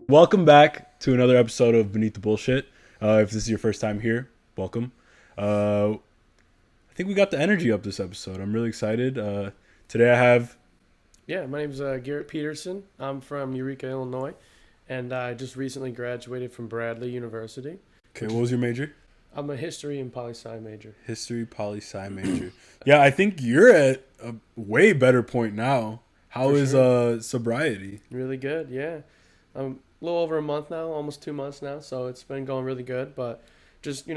Welcome back to another episode of Beneath the Bullshit. If this is your first time here, welcome. I think we got the energy up this episode. I'm really excited. Today I have... Yeah, my name's Garrett Peterson. I'm from Eureka, Illinois, and I just recently graduated from Bradley University. Okay, what was your major? I'm a history and poli-sci major. History, poli-sci major. Yeah, I think you're at a way better point now. How For is sure. sobriety? Really good, yeah. I'm a little over a month now, almost 2 months now, so it's been going really good, but just,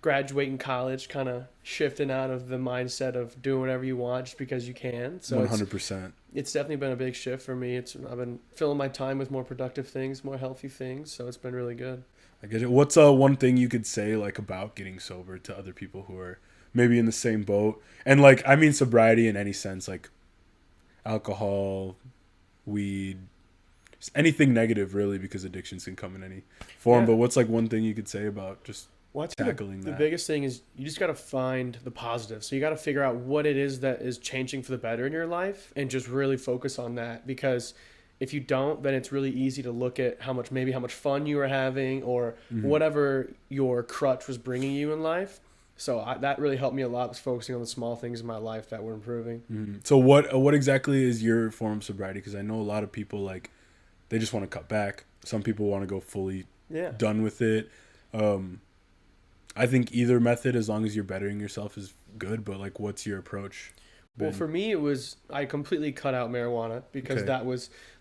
graduating college, kind of shifting out of the mindset of doing whatever you want just because you can. So 100%. it's definitely been a big shift for me. I've been filling my time with more productive things, more healthy things, so it's been really good. I get it. What's one thing you could say like about getting sober to other people who are maybe in the same boat? And like I mean sobriety in any sense, like alcohol, weed, just anything negative really, because addictions can come in any form. Yeah. But what's like one thing you could say about just Well, I think tackling the that? biggest thing is you just got to find the positive. So you got to figure out what it is that is changing for the better in your life and just really focus on that. Because if you don't, then it's really easy to look at how much fun you were having or whatever your crutch was bringing you in life. So that really helped me a lot, was focusing on the small things in my life that were improving. So what exactly is your form of sobriety? Because I know a lot of people like they just want to cut back. Some people want to go fully Yeah. done with it. I think either method, as long as you're bettering yourself, is good. But like, what's your approach Well, been? for me, it was I completely cut out marijuana because Okay.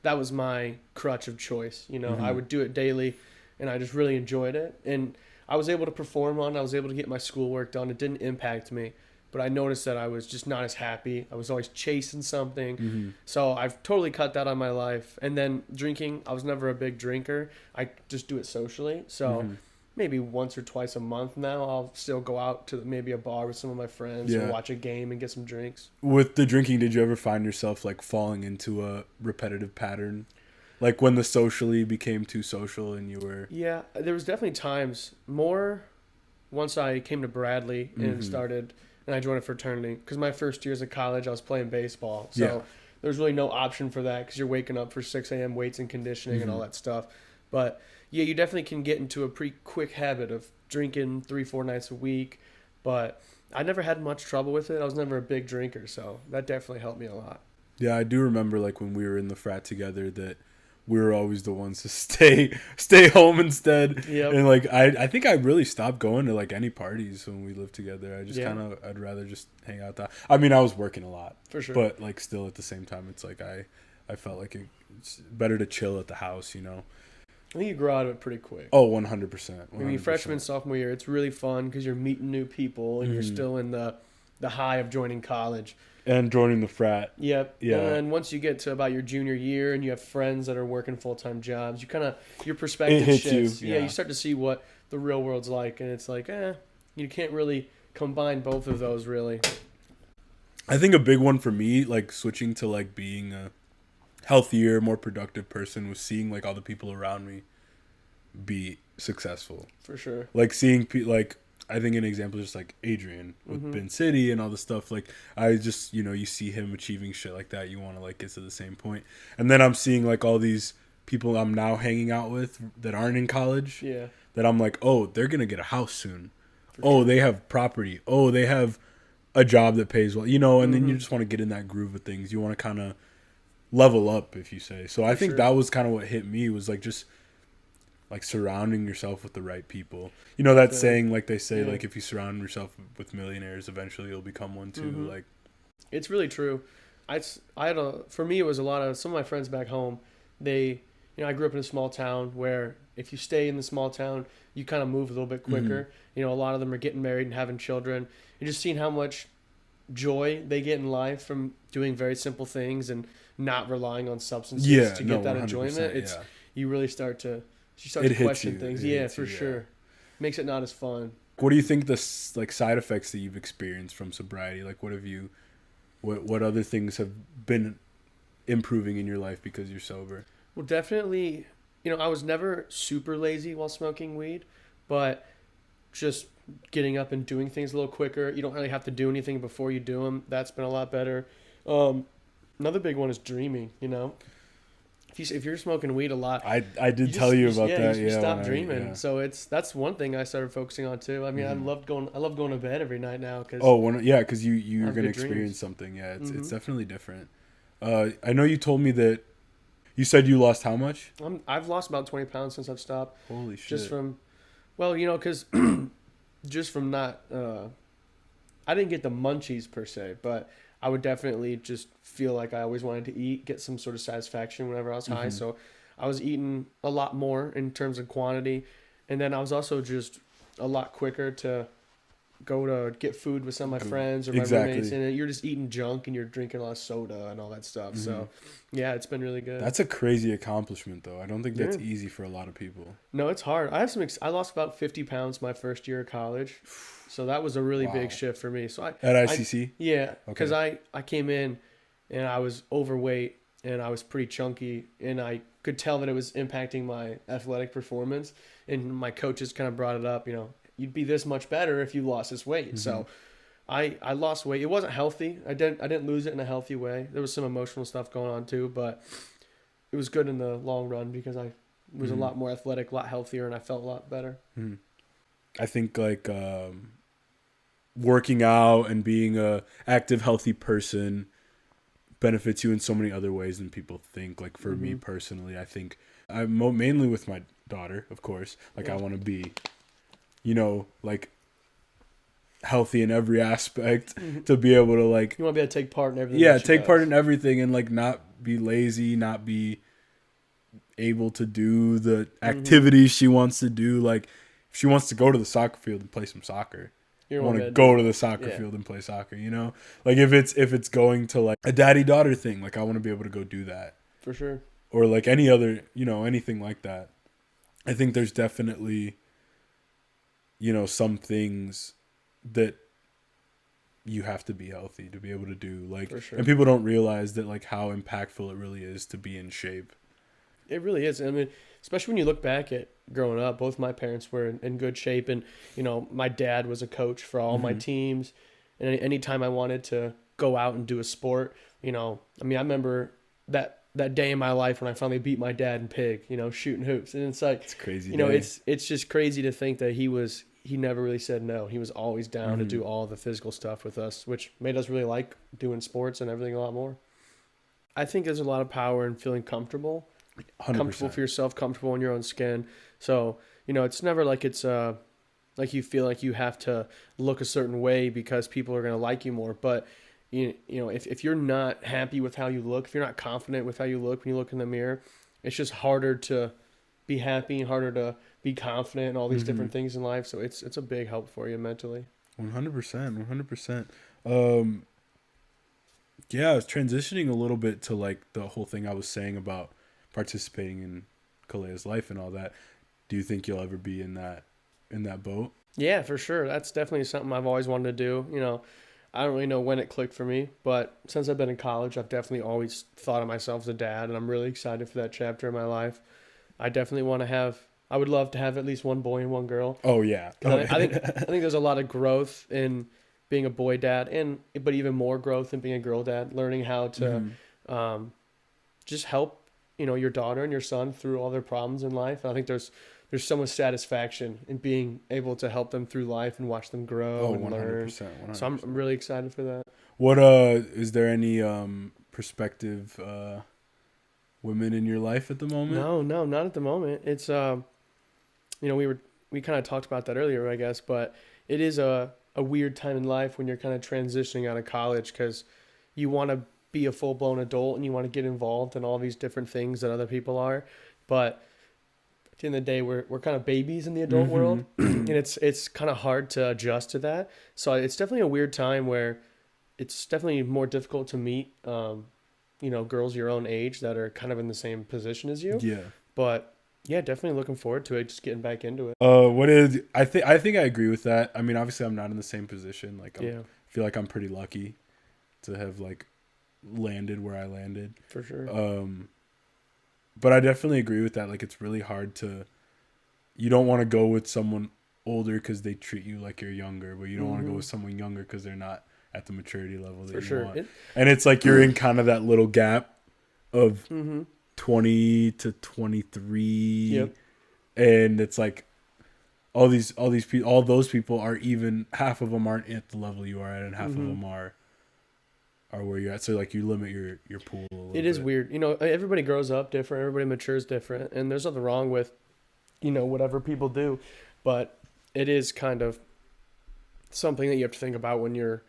that was my crutch of choice. I Mhm. would do it daily, and I just really enjoyed it. And I was able to perform on. I was able to get my schoolwork done. It didn't impact me, but I noticed that I was just not as happy. I was always chasing something. So I've totally cut that on my life. And then drinking, I was never a big drinker. I just do it socially. So maybe once or twice a month now, I'll still go out to maybe a bar with some of my friends or Yeah. watch a game and get some drinks. With the drinking, did you ever find yourself like falling into a repetitive pattern? Like when the socially became too social and you were... Yeah, there was definitely times more once I came to Bradley and I joined a fraternity because my first years of college I was playing baseball, so Yeah. there's really no option for that because you're waking up for 6 a.m. weights and conditioning and all that stuff. But yeah, you definitely can get into a pretty quick habit of drinking 3-4 nights a week. But I never had much trouble with it. I was never a big drinker, so that definitely helped me a lot. Yeah, I do remember like when we were in the frat together that we were always the ones to stay home instead. Yep. And like I think I really stopped going to like any parties when we lived together. I just Yeah. I'd rather just hang out that. I mean, I was working a lot, For sure. but like still at the same time it's like I felt like it's better to chill at the house, you know. I think you grow out of it pretty quick. Oh, 100%. I mean, freshman, sophomore year, it's really fun because you're meeting new people and you're still in the high of joining college. And joining the frat. Yep. Yeah. And then once you get to about your junior year and you have friends that are working full-time jobs, your perspective hits you, shifts. yeah. You start to see what the real world's like, and it's like, you can't really combine both of those, really. I think a big one for me, like switching to like being a healthier, more productive person, was seeing like all the people around me be successful. For sure. Like seeing like I think an example is just like Adrian with Ben City and all the stuff. Like I just you see him achieving shit like that. You want to like get to the same point. And then I'm seeing like all these people I'm now hanging out with that aren't in college. Yeah. That I'm like, oh, they're gonna get a house soon. For Oh, sure. they have property. Oh, they have a job that pays well. And then you just want to get in that groove of things. You want to kind of level up, if you say. So I think sure. that was kind of what hit me, was like just like surrounding yourself with the right people. You know that Definitely. saying, like they say, Yeah. like if you surround yourself with millionaires, eventually you'll become one too. Like, It's really true. For me, it was a lot of some of my friends back home. I grew up in a small town where if you stay in the small town, you kind of move a little bit quicker. A lot of them are getting married and having children. And just seeing how much joy they get in life from doing very simple things and not relying on substances yeah, to no, get that 100%, enjoyment. yeah. You really start to It hits question you. things. It Yeah, hits for you, yeah. sure. Makes it not as fun. What do you think the like side effects that you've experienced from sobriety? Like, what other things have been improving in your life because you're sober? Well, definitely, I was never super lazy while smoking weed, but just getting up and doing things a little quicker. You don't really have to do anything before you do them. That's been a lot better. Another big one is dreaming, if you're smoking weed a lot, I did tell you about that. you Yeah, stop dreaming. yeah. So that's one thing I started focusing on too. I mean, Mm-hmm. I love going to bed every night now because Yeah, because I you're have gonna good experience dreams. something. Yeah, it's Mm-hmm. definitely different. I know you told me that you said you lost how much? I've lost about 20 pounds since I've stopped. Holy Just shit. from, well, because just from not, I didn't get the munchies per se, but I would definitely just feel like I always wanted to eat, get some sort of satisfaction whenever I was high. Mm-hmm. So I was eating a lot more in terms of quantity. And then I was also just a lot quicker to go to get food with some of my friends or my roommates, Exactly. and you're just eating junk and you're drinking a lot of soda and all that stuff. Mm-hmm. So, yeah, it's been really good. That's a crazy accomplishment, though. I don't think that's Yeah. easy for a lot of people. No, it's hard. I have I lost about 50 pounds my first year of college, so that was a really big Wow. shift for me. So At I ICC? yeah, because Okay. I came in and I was overweight and I was pretty chunky and I could tell that it was impacting my athletic performance. And my coaches kind of brought it up. You'd be this much better if you lost this weight. Mm-hmm. So I lost weight. It wasn't healthy. I didn't lose it in a healthy way. There was some emotional stuff going on too, but it was good in the long run because I was a Mm-hmm. lot more athletic, a lot healthier, and I felt a lot better. Mm-hmm. I think like working out and being a active, healthy person benefits you in so many other ways than people think. Like for me Mm-hmm. personally, I think I'm mainly with my daughter, of course. Like I Yeah. want to be, like healthy in every aspect to be able to like, You want to be able to take part in everything. yeah, that she take part does. in everything and like not be lazy, not be able to do the Mm-hmm. activities she wants to do. Like if she wants to go to the soccer field and play some soccer, You I don't want want to to go do to the that. soccer Yeah, field and play soccer, like if it's going to like a daddy daughter thing, like I want to be able to go do that, for sure. or like any other, anything like that. I think there's definitely, some things that you have to be healthy to be able to do, like, For sure. and people don't realize that like how impactful it really is to be in shape. It really is. I mean, especially when you look back at growing up, both my parents were in good shape, and my dad was a coach for all my Mm-hmm. teams. And anytime I wanted to go out and do a sport, I mean, I remember that day in my life when I finally beat my dad in pig, shooting hoops, and it's like, It's a crazy day. it's just crazy to think that he never really said no. He was always down to Mm-hmm. do all the physical stuff with us, which made us really like doing sports and everything a lot more. I think there's a lot of power in feeling comfortable 100%. for yourself, comfortable in your own skin. So, it's never like it's like you feel like you have to look a certain way because people are going to like you more. But if you're not happy with how you look, if you're not confident with how you look when you look in the mirror, it's just harder to be happy and harder to be confident and all these Mm-hmm. different things in life. So it's a big help for you mentally. 100%. 100%. Um, yeah, I was transitioning a little bit to like the whole thing I was saying about participating in Kalea's life and all that. Do you think you'll ever be in that boat? Yeah, for sure. That's definitely something I've always wanted to do. I don't really know when it clicked for me, but since I've been in college, I've definitely always thought of myself as a dad, and I'm really excited for that chapter in my life. I definitely want to have. I would love to have at least one boy and one girl. Oh yeah. Oh, Because I think there's a lot of growth in being a boy dad, but even more growth in being a girl dad. Learning how to mm-hmm. just help your daughter and your son through all their problems in life. And I think there's so much satisfaction in being able to help them through life and watch them grow Oh, and learn. 100%. So I'm 100%. really excited for that. What is there any prospective women in your life at the moment? No, no, not at the moment. It's we kind of talked about that earlier, I guess, but it is a weird time in life when you're kind of transitioning out of college because you want to be a full blown adult and you want to get involved in all these different things that other people are, but at the end of the day, we're kind of babies in the adult world, Mm-hmm. and Mm-hmm. it's kind of hard to adjust to that. So it's definitely a weird time where it's definitely more difficult to meet, girls your own age that are kind of in the same position as you. Yeah. But yeah, definitely looking forward to it. Just getting back into it. What is I think I agree with that. I mean, obviously I'm not in the same position. Like I Yeah, feel like I'm pretty lucky to have like landed where I landed. for sure. But I definitely agree with that. Like it's really hard you don't want to go with someone older because they treat you like you're younger, but you don't want to go Mm-hmm. with someone younger because they're not at the maturity level that For you sure. want. And it's like you're in kind of that little gap of Mm-hmm. 20 to 23. Yep. And it's like all these people, all those people are, even half of them aren't at the level you are at, and half of them are where you're at. So like you limit your pool a little It is bit. weird. Everybody grows up different. Everybody matures different, and there's nothing wrong with whatever people do, but it is kind of something that you have to think about when you're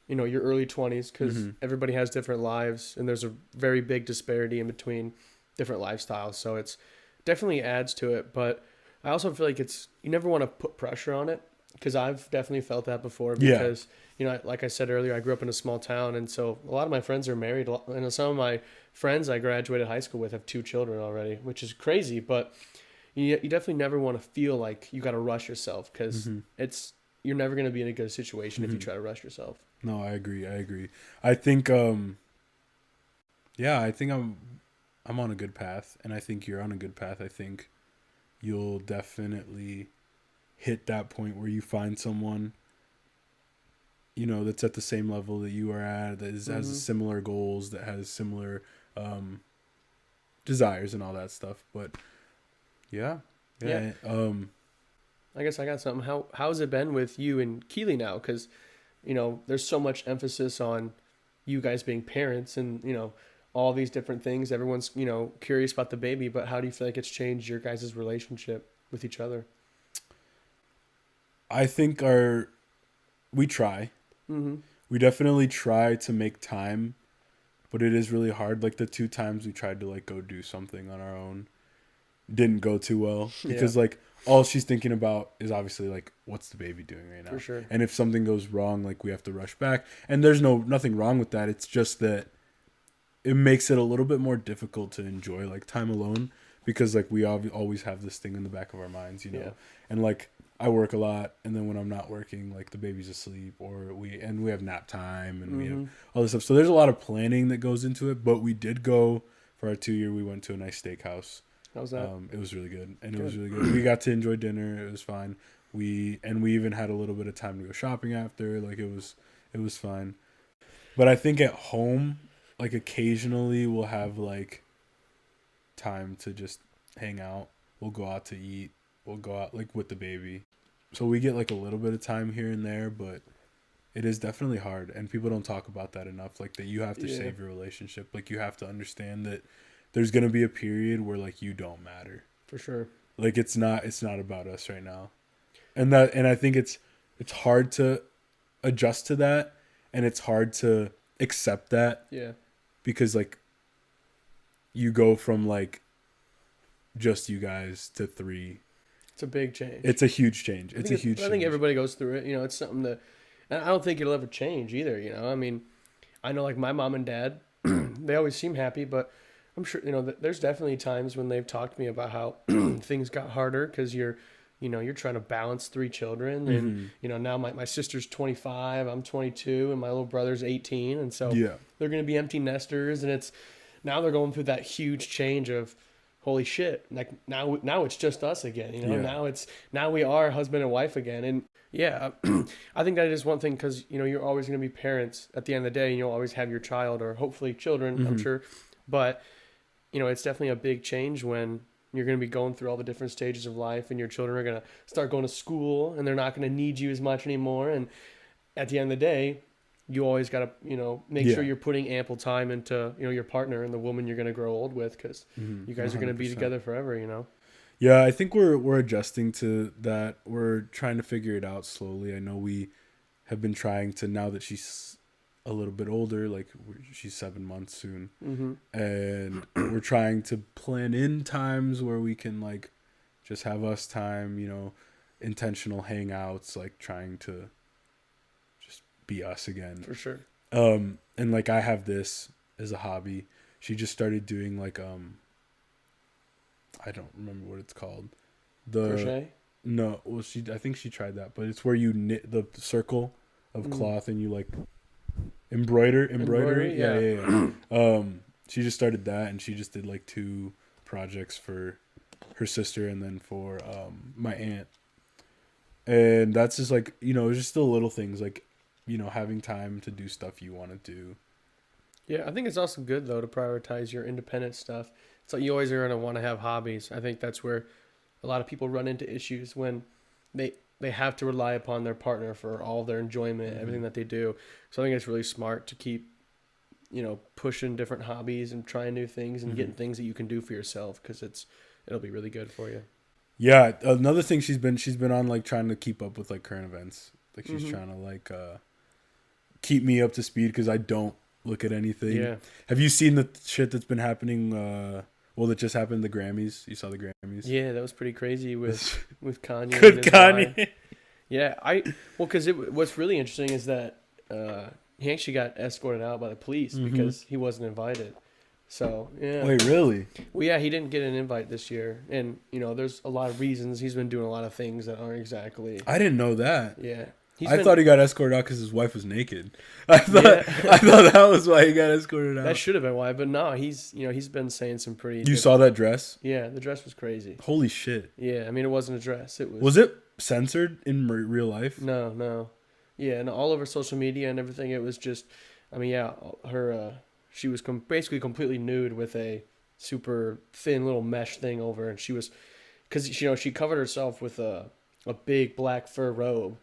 your early 20s, because everybody has different lives, and there's a very big disparity in between different lifestyles. So it's definitely adds to it, but I also feel like you never want to put pressure on it, because I've definitely felt that before. Yeah. Because like I said earlier, I grew up in a small town, and so a lot of my friends are married, and some of my friends I graduated high school with have 2 children already, which is crazy. But you definitely never want to feel like you got to rush yourself, because you're never going to be in a good situation if you try to rush yourself. No, I agree. I think yeah, I think I'm on a good path, and I think you're on a good path. I think you'll definitely hit that point where you find someone, that's at the same level that you are at, that has similar goals, that has similar desires and all that stuff. But yeah. I guess I got something. How's it been with you and Keely now? Because there's so much emphasis on you guys being parents, and all these different things. Everyone's curious about the baby, but how do you feel like it's changed your guys' relationship with each other? I think we try. Mm-hmm. We definitely try to make time, but it is really hard. Like the 2 times we tried to like go do something on our own didn't go too well, because like all she's thinking about is obviously like, what's the baby doing right now? For sure. And if something goes wrong, like we have to rush back. And there's nothing wrong with that. It's just that it makes it a little bit more difficult to enjoy like time alone, because like we always have this thing in the back of our minds, and like I work a lot, and then when I'm not working, like the baby's asleep, or we have nap time, and we have all this stuff. So there's a lot of planning that goes into it. But we did go for our 2-year. We went to a nice steakhouse. How's that? It was really good, and it was really good. We got to enjoy dinner. It was fine. We even had a little bit of time to go shopping after. Like it was fine. But I think at home, like occasionally we'll have like time to just hang out. We'll go out to eat. We'll go out like with the baby. So we get like a little bit of time here and there, but it is definitely hard, and people don't talk about that enough. Like that you have to save your relationship. Like you have to understand that there's going to be a period where like you don't matter. For sure. Like it's not about us right now. And I think it's hard to adjust to that, and it's hard to accept that. Yeah. Because like you go from like just you guys to 3. It's a big change. It's a huge change. I think everybody goes through it. It's something that, and I don't think it'll ever change either. I mean, I know like my mom and dad, they always seem happy, but I'm sure, there's definitely times when they've talked to me about how things got harder, because you're trying to balance 3 children. And, now my sister's 25, I'm 22, and my little brother's 18. And so they're going to be empty nesters, and now they're going through that huge change of, holy shit, like now it's just us again, now we are husband and wife again. And I think that is one thing, because you're always going to be parents at the end of the day, and you'll always have your child, or hopefully children, I'm sure. But it's definitely a big change when you're going to be going through all the different stages of life, and your children are going to start going to school, and they're not going to need you as much anymore. And at the end of the day, you always got to, make sure you're putting ample time into, your partner and the woman you're going to grow old with, because you guys are going to be together forever, Yeah, I think we're adjusting to that. We're trying to figure it out slowly. I know we have been trying to, now that she's a little bit older, like she's 7 months soon, and we're trying to plan in times where we can like just have us time, intentional hangouts, like trying to just be us again. For sure. And like I have this as a hobby. She just started doing like I don't remember what it's called. Crochet? No, well I think she tried that, but it's where you knit the circle of cloth and you like embroidery. Yeah. She just started that, and she just did like 2 projects for her sister and then for my aunt. And that's just like, just the little things like, having time to do stuff you want to do. Yeah, I think it's also good though to prioritize your independent stuff. It's like you always are gonna want to have hobbies. I think that's where a lot of people run into issues when they they have to rely upon their partner for all their enjoyment, Hmm. everything that they do. So I think it's really smart to keep, pushing different hobbies and trying new things and Hmm. getting things that you can do for yourself because it'll be really good for you. Yeah, another thing she's been on like trying to keep up with like current events. Like she's Hmm. trying to like keep me up to speed because I don't look at anything. Yeah. Have you seen the shit that's been happening? Well, that just happened. The Grammys. You saw the Grammys. Yeah, that was pretty crazy This with Kanye and good his bride. Kanye. Yeah, because what's really interesting is that he actually got escorted out by the police Hmm. because he wasn't invited. So yeah, Wait, really? well yeah, he didn't get an invite this year, and there's a lot of reasons. He's been doing a lot of things that aren't exactly. I didn't know that. Yeah, he's I been. thought he got escorted out because his wife was naked. I thought Yeah, I thought that was why he got escorted that out. should have been why, but no, he's been saying some pretty. You saw that dress? Yeah, the dress was crazy. Holy shit! Yeah, I mean it wasn't a dress. It was. Was it censored in real life? No, no. Yeah, and all over social media and everything, it was just, I mean, yeah, she was basically completely nude with a super thin little mesh thing over, and she was, because she covered herself with a big black fur robe,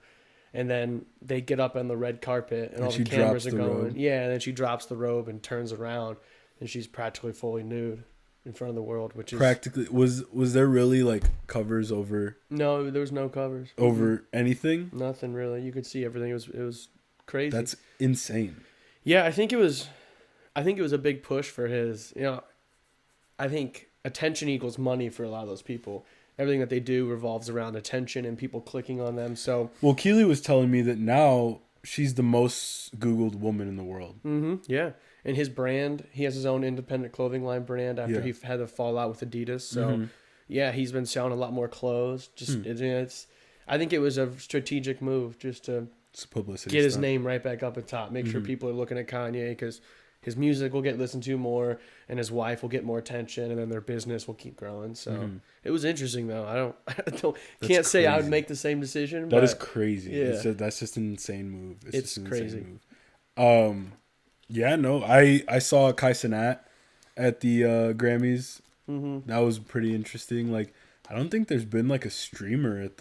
and then they get up on the red carpet, and And all she the cameras are drops the going, robe. yeah, and then she drops the robe and turns around, and she's practically fully nude in front of the world, which is Practically, was there really like covers over no, there was no covers, anything? nothing really. You could see everything. It was crazy. That's insane. Yeah, I think it was a big push for his. I think attention equals money for a lot of those people. Everything that they do revolves around attention and people clicking on them. So, Well, Keely was telling me that now she's the most Googled woman in the world. yeah. And his brand, he has his own independent clothing line brand after Yeah. he had the fallout with Adidas. So, Mhm. yeah, he's been selling a lot more clothes. Just it's, I think it was a strategic move just to It's a publicity get his stunt. name right back up at top. Make sure Mhm. people are looking at Kanye because his music will get listened to more, and his wife will get more attention, and then their business will keep growing. So Mhm. it was interesting, though. I don't That's can't say I would crazy. make the same decision. That but is crazy. Yeah, That's just an insane move. It's it's just an crazy. insane move. Yeah, no, I saw Kai Cenat at the Grammys. Hmm. That was pretty interesting. Like, I don't think there's been like a streamer like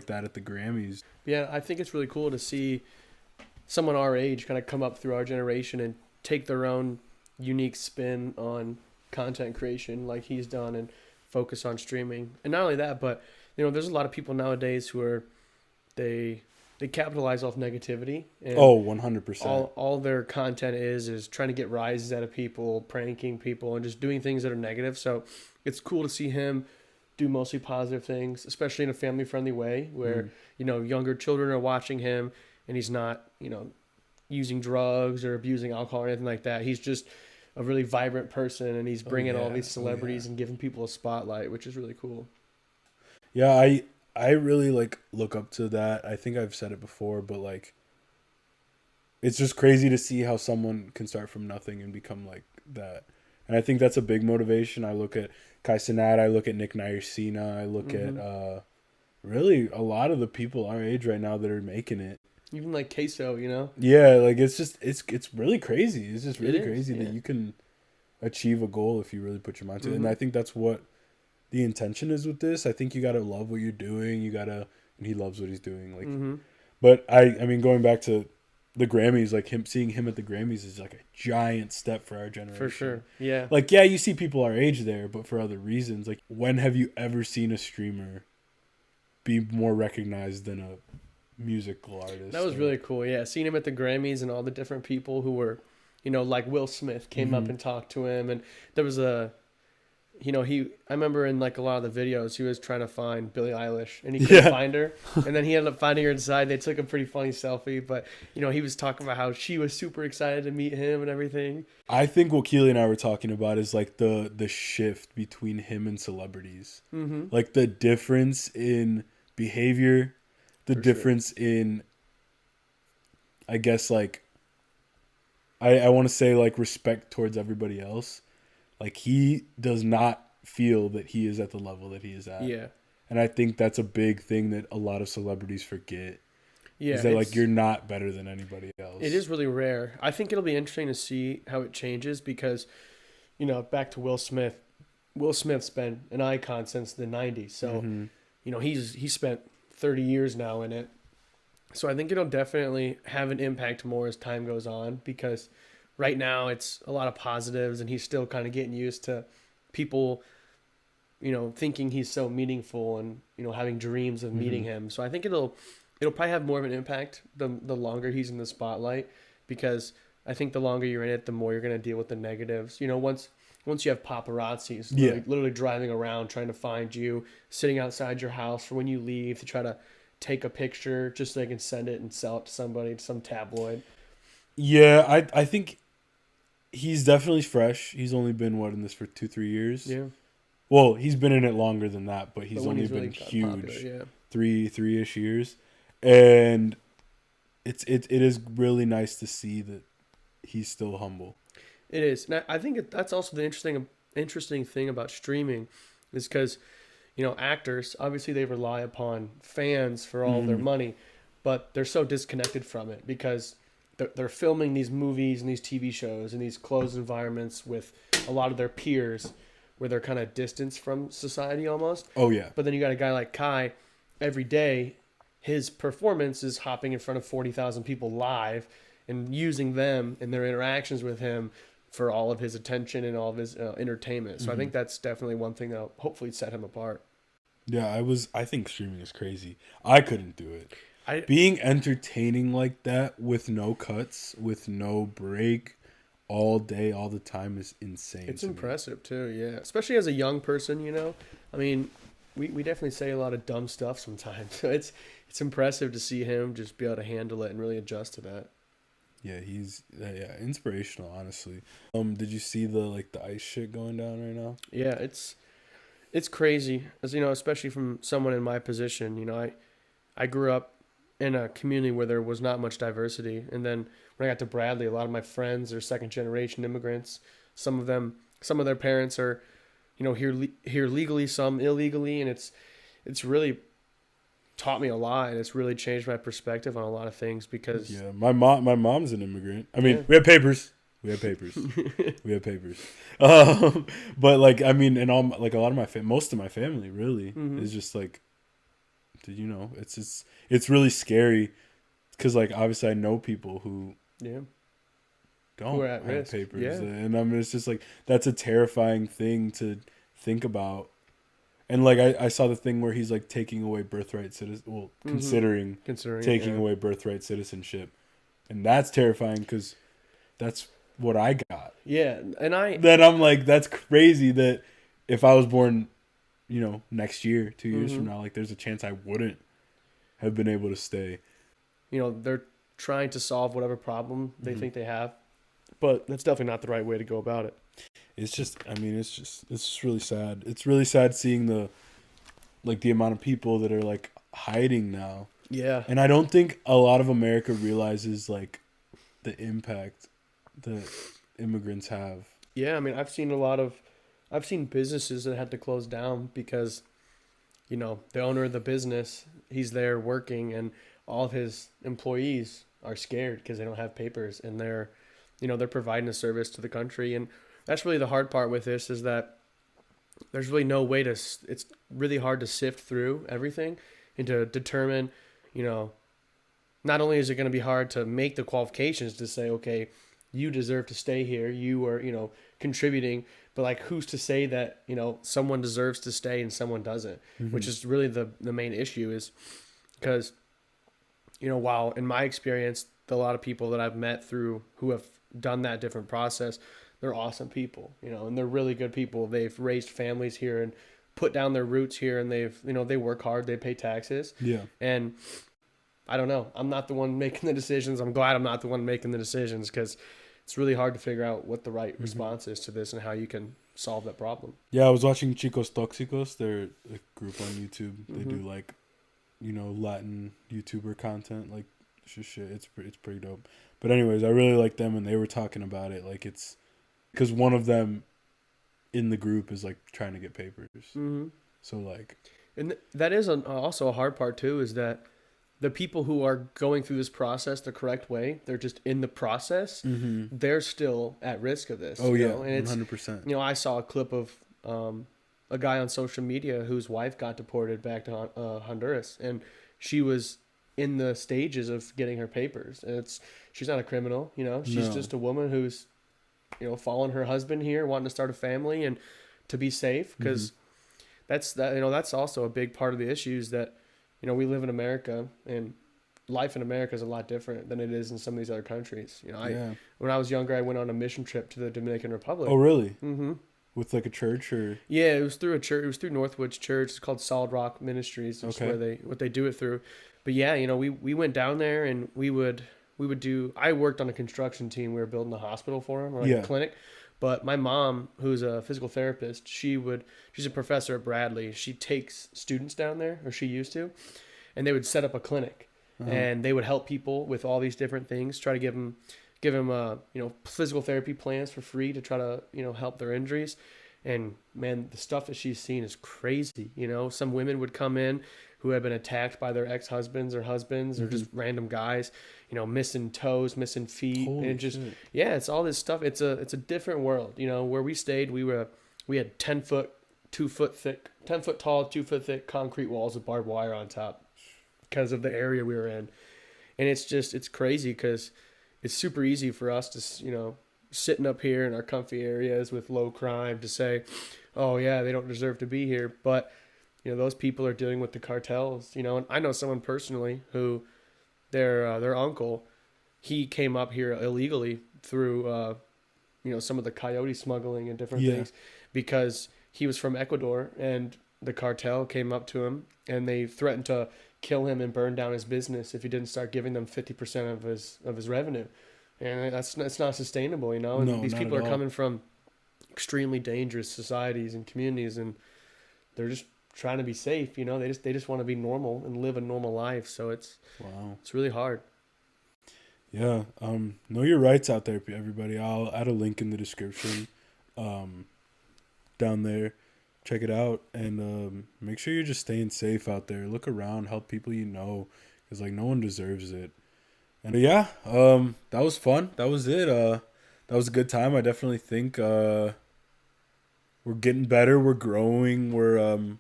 that at the Grammys. Yeah, I think it's really cool to see someone our age kind of come up through our generation and take their own unique spin on content creation, like he's done, and focus on streaming. And not only that, but there's a lot of people nowadays who are they they capitalize off negativity, and Oh, 100%. all their content is trying to get rises out of people, pranking people, and just doing things that are negative. So it's cool to see him do mostly positive things, especially in a family friendly way where younger children are watching him, and he's not using drugs or abusing alcohol or anything like that. He's just a really vibrant person, and he's bringing all yeah. these celebrities Yeah. and giving people a spotlight, which is really cool. Yeah, I really like look up to that. I think I've said it before, but like it's just crazy to see how someone can start from nothing and become like that. And I think that's a big motivation. I look at Kai Cenat, I look at Nick Nayercina, I look Mhm. at really a lot of the people our age right now that are making it. Even like queso, Yeah, like it's just it's really crazy. It's just really It is, crazy yeah. that you can achieve a goal if you really put your mind to it. And Mhm. I think that's what the intention is with this. I think you gotta love what you're doing. And he loves what he's doing. Like, Mm-hmm. but I mean, going back to the Grammys, like seeing him at the Grammys is like a giant step for our generation. For sure. Yeah. Like, yeah, you see people our age there, but for other reasons. Like, when have you ever seen a streamer be more recognized than a musical artist? That was really cool. Yeah. Seeing him at the Grammys and all the different people who were, like Will Smith came up Mhm. and talked to him. And there was I remember in like a lot of the videos, he was trying to find Billie Eilish and he couldn't Yeah. find her. And then he ended up finding her inside. They took a pretty funny selfie, but he was talking about how she was super excited to meet him and everything. I think what Keely and I were talking about is like the shift between him and celebrities. Mm-hmm. Like the difference in behavior, the For sure. difference in, I guess, like, I want to say like respect towards everybody else. Like he does not feel that he is at the level that he is at. Yeah. And I think that's a big thing that a lot of celebrities forget. Yeah, is that like you're not better than anybody else. it is really rare. I think it'll be interesting to see how it changes because, back to Will Smith. Will Smith's been an icon since the '90s, so Mm-hmm. he's spent 30 years now in it. So I think it'll definitely have an impact more as time goes on because right now it's a lot of positives and he's still kind of getting used to people, thinking he's so meaningful and, having dreams of meeting Mm-hmm. him. So I think it'll probably have more of an impact the longer he's in the spotlight because I think the longer you're in it, the more you're going to deal with the negatives. Once you have paparazzis literally driving around trying to find you, sitting outside your house for when you leave to try to take a picture just so they can send it and sell it to somebody, to some tabloid. Yeah, I think he's definitely fresh. He's only been in this for 2-3 years. Yeah. Well, he's been in it longer than that, but he's But when only he's been really got huge popular, yeah. three-ish years, and it is really nice to see that he's still humble. It is. And I think that's also the interesting thing about streaming is because, actors, obviously they rely upon fans for all their money, but they're so disconnected from it because they're filming these movies and these TV shows in these closed environments with a lot of their peers where they're kind of distanced from society almost. Oh yeah. But then you got a guy like Kai, every day, his performance is hopping in front of 40,000 people live and using them and their interactions with him for all of his attention and all of his entertainment. So I think that's definitely one thing that'll hopefully set him apart. Yeah, I think streaming is crazy. I couldn't do it. Being entertaining like that with no cuts, with no break, all day, all the time is insane. It's impressive too, yeah. Especially as a young person, I mean, we definitely say a lot of dumb stuff sometimes. So it's impressive to see him just be able to handle it and really adjust to that. Yeah, he's inspirational, honestly. Did you see the ice shit going down right now? Yeah, it's crazy. As especially from someone in my position, I grew up in a community where there was not much diversity, and then when I got to Bradley, a lot of my friends are second generation immigrants. Some of their parents are, here legally, some illegally, and it's really taught me a lot, and it's really changed my perspective on a lot of things because my mom's an immigrant. I mean, Yeah. we have papers. We have papers. But and all a lot of most of my family really is just like, did you know? It's really scary because obviously I know people who don't have risk. papers, Yeah. and it's just that's a terrifying thing to think about. And I saw the thing where he's taking away birthright considering taking away birthright citizenship, and that's terrifying because that's what I got. Yeah, and I'm that's crazy that if I was born, next year, 2 years from now, there's a chance I wouldn't have been able to stay. They're trying to solve whatever problem they think they have, but that's definitely not the right way to go about it. It's just really sad. It's really sad seeing the amount of people that are hiding now. Yeah. And I don't think a lot of America realizes the impact that immigrants have. Yeah, I mean, I've seen businesses that had to close down because, the owner of the business, he's there working and all of his employees are scared because they don't have papers and they're providing a service to the country. And that's really the hard part with this is that there's really no way it's really hard to sift through everything and to determine, not only is it going to be hard to make the qualifications to say, okay, you deserve to stay here, you are, contributing, but who's to say that, someone deserves to stay and someone doesn't, which is really the main issue is because, while in my experience, a lot of people that I've met through who have done that different process, they're awesome people, and they're really good people. They've raised families here and put down their roots here, and they work hard, they pay taxes. Yeah. And I don't know. I'm not the one making the decisions. I'm glad I'm not the one making the decisions because it's really hard to figure out what the right response is to this and how you can solve that problem. Yeah, I was watching Chicos Tóxicos. They're a group on YouTube. They do Latin YouTuber content, shit. It's pretty dope. But anyways, I really like them, and they were talking about it. It's because one of them in the group is trying to get papers. So and that is also a hard part too. Is that the people who are going through this process the correct way, they're just in the process, they're still at risk of this. Oh, yeah, know? And 100%. I saw a clip of a guy on social media whose wife got deported back to Honduras, and she was in the stages of getting her papers. And she's not a criminal, she's just a woman who's, following her husband here, wanting to start a family and to be safe, because that's also a big part of the issues that, we live in America, and life in America is a lot different than it is in some of these other countries. When I was younger, I went on a mission trip to the Dominican Republic. Oh, really? Mm-hmm. With like a church or? Yeah, it was through a church. It was through Northwoods Church. It's called Solid Rock Ministries. That's what they do it through. But yeah, we went down there, and we would do. I worked on a construction team. We were building a hospital for them, or a clinic. But my mom, who's a physical therapist, she's a professor at Bradley. She takes students down there, or she used to, and they would set up a clinic, and they would help people with all these different things. Try to give them physical therapy plans for free to try to help their injuries. And man, the stuff that she's seen is crazy. Some women would come in who had been attacked by their ex-husbands or husbands or just random guys, missing toes, missing feet. Holy and just, shit. yeah, it's all this stuff. It's a different world. Where we stayed, we had 10 foot tall, 2 foot thick concrete walls with barbed wire on top because of the area we were in. And it's crazy because it's super easy for us to, sitting up here in our comfy areas with low crime to say, oh yeah, they don't deserve to be here. But, those people are dealing with the cartels, and I know someone personally who their uncle, he came up here illegally through, some of the coyote smuggling and different things, because he was from Ecuador, and the cartel came up to him and they threatened to kill him and burn down his business if he didn't start giving them 50% of his revenue. And it's not sustainable, And No, these not people at are all. coming from extremely dangerous societies and communities, and they're just trying to be safe. They just want to be normal and live a normal life. So it's really hard. Yeah. Know your rights out there, everybody. I'll add a link in the description down there. Check it out, and make sure you're just staying safe out there. Look around, help people because no one deserves it. And yeah, that was fun. That was it. That was a good time. I definitely think we're getting better. We're growing. We're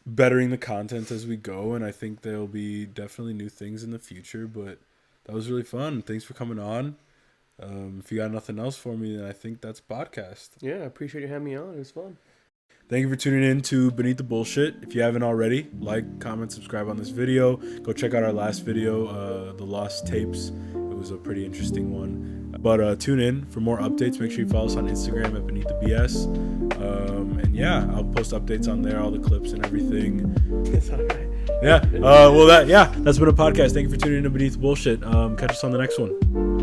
bettering the content as we go, and I think there'll be definitely new things in the future. But that was really fun. Thanks for coming on. If you got nothing else for me, then I think that's podcast. Yeah, I appreciate you having me on. It was fun. Thank you for tuning in to Beneath the Bullshit. If you haven't already, like, comment, subscribe on this video. Go check out our last video, The Lost Tapes. It was a pretty interesting one. But tune in for more updates. Make sure you follow us on Instagram at Beneath the BS. And yeah, I'll post updates on there, all the clips and everything. That's all right. Yeah. That's been a podcast. Thank you for tuning in to Beneath the Bullshit. Catch us on the next one.